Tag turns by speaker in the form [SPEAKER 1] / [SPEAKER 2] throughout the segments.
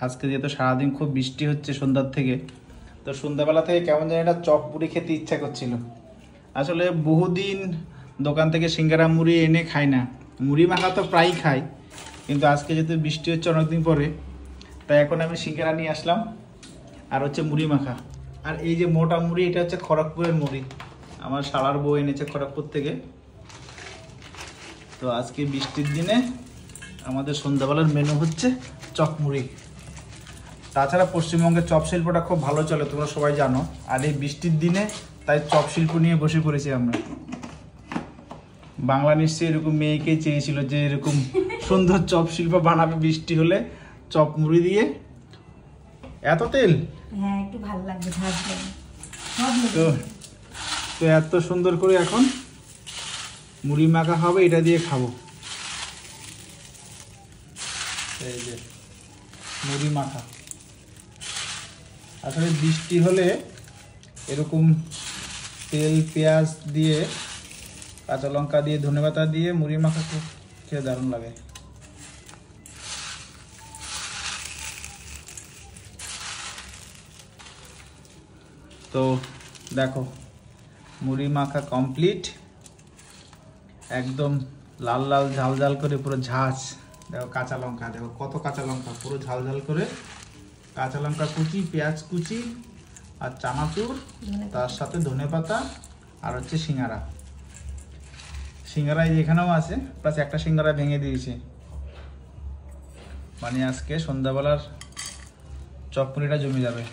[SPEAKER 1] আজকে যেহেতু সারাদিন খুব বৃষ্টি হচ্ছে সন্ধ্যার থেকে, তো সন্ধ্যাবেলা থেকে কেমন জানি একটা চপ মুড়ি খেতে ইচ্ছা করছিল। আসলে বহুদিন দোকান থেকে সিঙ্গারা মুড়ি এনে খাই না, মুড়ি মাখা তো প্রায়ই খাই, কিন্তু আজকে যেহেতু বৃষ্টি হচ্ছে অনেকদিন পরে, তাই এখন আমি সিঙ্গারা নিয়ে আসলাম আর হচ্ছে মুড়ি মাখা। আর এই যে মোটা মুড়ি, এটা হচ্ছে খড়গপুরের মুড়ি, আমার শালার বউ এনেছে খড়গপুর থেকে। তো আজকে বৃষ্টির দিনে আমাদের সন্ধ্যাবেলার মেনু হচ্ছে চপ মুড়ি। তাছাড়া পশ্চিমবঙ্গের চপ শিল্পটা খুব ভালো চলে, তোমরা সবাই জানো। আর এই বৃষ্টির দিনে তাই চপ শিল্প নিয়ে বসে পড়েছি আমরা। বাংলা নিশ্চয়ই এরকম মেয়েকেই চেয়েছিল যে এরকম সুন্দর চপ শিল্প বানাবে বৃষ্টি হলে, চপ মুড়ি দিয়ে। এত তেল,
[SPEAKER 2] হ্যাঁ একটু ভালো লাগবে ভাজলে।
[SPEAKER 1] তো এত সুন্দর করে এখন মুড়ি মাখা হবে, এটা দিয়ে খাবো। এই যে মুড়ি মাখা। আসলে বৃষ্টি হলে এরকম তেল পেঁয়াজ দিয়ে, কাঁচা লঙ্কা দিয়ে, ধনেপাতা দিয়ে মুড়ি মাখা খুব খেয়ে দারুণ লাগে। তো দেখো মুড়ি মাখা কমপ্লিট, একদম লাল লাল ঝাল ঝাল করে পুরো ঝাঁঝ। দেখো কাঁচা লঙ্কা, দেখো কত কাঁচা লঙ্কা, পুরো ঝাল ঝাল করে কাঁচা লঙ্কা কুচি, পেঁয়াজ কুচি আর চানাচুর, তার সাথে ধনেপাতা আর হচ্ছে সিঙ্গারা। সিঙ্গারা এখানেও আছে, প্লাস একটা সিঙ্গারা ভেঙে দিয়েছে। মানে আজকে সন্ধ্যাবেলার চপ মুড়িটা জমে যাবে।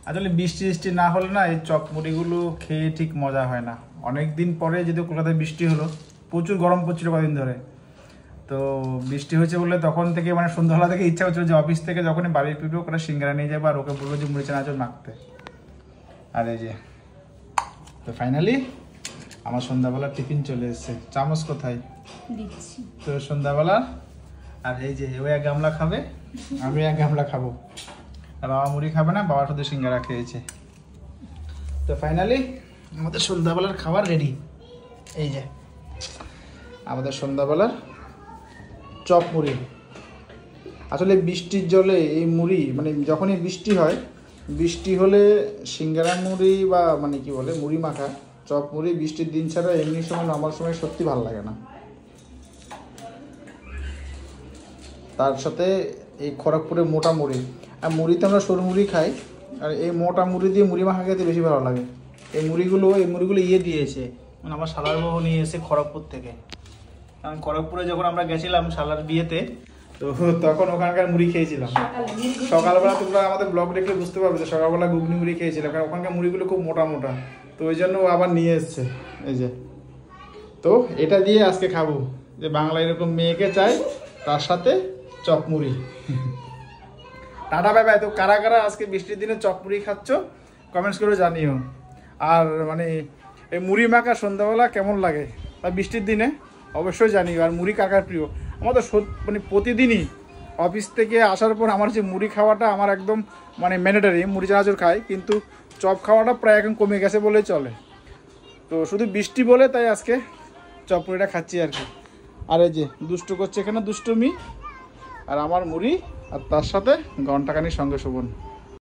[SPEAKER 1] আসলে বৃষ্টি বৃষ্টি না হলে না এই চপ মুড়িগুলো খেয়ে ঠিক মজা হয় না। অনেক দিন পরে যেহেতু কলকাতায় বৃষ্টি হলো, প্রচুর গরম পড়ছিল কদিন ধরে, তো বৃষ্টি হয়েছে বলে তখন থেকে মানে সন্ধ্যাবেলা থেকে ইচ্ছা হচ্ছিল যে অফিস থেকে যখনই বাড়ি ফিরবো করে সিঙ্গারা নিয়ে যাবো আর ওকে বলবো যে মুড়ি চানাচুর মাখতে। আর এই যে তো ফাইনালি আমার সন্ধ্যাবেলা টিফিন চলে এসেছে। চামচ কোথায়
[SPEAKER 2] দিচ্ছি
[SPEAKER 1] তো সন্ধ্যাবেলা। আর এই যে ও এক গামলা খাবে, আমি এক গামলা খাবো। আর বাবা মুড়ি খাবে না, বাবা শুধু সিঙ্গারা খেয়েছে। তো ফাইনালি আমাদের সন্ধ্যাবেলার খাবার রেডি। এই যে আমাদের সন্ধ্যাবেলার চপ মুড়ি। আসলে বৃষ্টির জলে এই মুড়ি, মানে যখনই বৃষ্টি হয়, বৃষ্টি হলে সিঙ্গারা মুড়ি বা মানে কি বলে মুড়ি মাখা চপ মুড়ি বৃষ্টির দিন ছাড়া এমনি সময় আমার সময় সত্যি ভালো লাগে না। তার সাথে এই খড়গপুরের মোটা মুড়ি, আর মুড়িতে আমরা সরু মুড়ি খাই, আর এই মোটা মুড়ি দিয়ে মুড়ি মাখা খেতে বেশি ভালো লাগে। এই মুড়িগুলো ইয়ে দিয়েছে, মানে আমার শালার বউ নিয়ে এসে খড়গপুর থেকে। কারণ খড়গপুরে যখন আমরা গেছিলাম শালার বিয়েতে, তো তখন ওখানকার মুড়ি খেয়েছিলাম সকালবেলা। তোমরা আমাদের ব্লগ দেখলে বুঝতে পারবে যে সকালবেলা ঘুগনি মুড়ি খেয়েছিলাম, কারণ ওখানকার মুড়িগুলো খুব মোটা মোটা, তো ওই জন্য আবার নিয়ে এসছে। এই যে তো এটা দিয়ে আজকে খাবো, যে বাংলা এরকম মেয়েকে চাই, তার সাথে চপ মুড়ি। Tata bye bye. তো কারা কারা আজকে বৃষ্টির দিনে চপ মুড়ি খাচ্ছ কমেন্টস করে জানিও। আর মানে এই মুড়ি মাখা সন্ধ্যাবেলা কেমন লাগে বা বৃষ্টির দিনে অবশ্যই জানিও। আর মুড়ি কাকার প্রিয়, আমার তো মানে প্রতিদিনই অফিস থেকে আসার পর আমার যে মুড়ি খাওয়াটা আমার একদম মানে ম্যান্ডেটারি। মুড়ি চানাচুর খাই, কিন্তু চপ খাওয়াটা প্রায় এখন কমে গেছে বলেই চলে। তো শুধু বৃষ্টি বলে তাই আজকে চপ মুড়িটা খাচ্ছি আর কি। আর এই যে দুষ্টু করছে এখানে দুষ্টুমি, আর আমার মুড়ি, আর তার সাথে ঘন্টাখানির সঙ্গে শোভন।